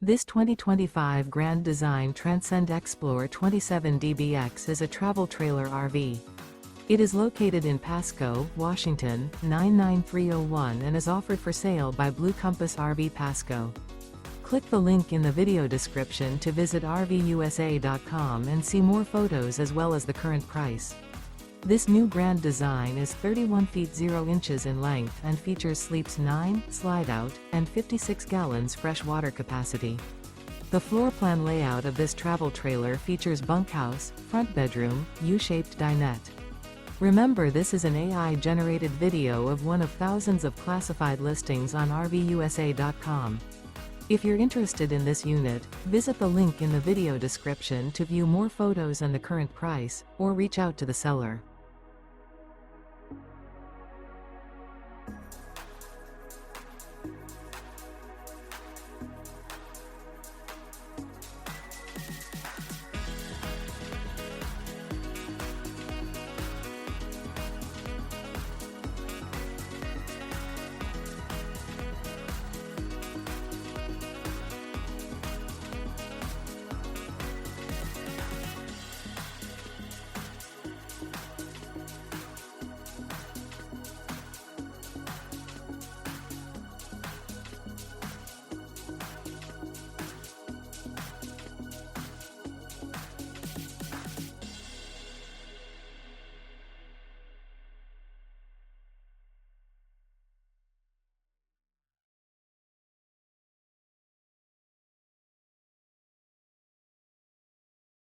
This 2025 Grand Design Transcend Xplor 27DBX is a travel trailer RV. It is located in Pasco, Washington, 99301 and is offered for sale by Blue Compass RV Pasco. Click the link in the video description to visit RVUSA.com and see more photos as well as the current price. This new Grand Design is 31 feet 0 inches in length and features sleeps 9, Slideout, and 56 gallons fresh water capacity. The floor plan layout of this travel trailer features bunkhouse, front bedroom, U-shaped dinette. Remember, this is an AI-generated video of one of thousands of classified listings on RVUSA.com. If you're interested in this unit, visit the link in the video description to view more photos and the current price, or reach out to the seller.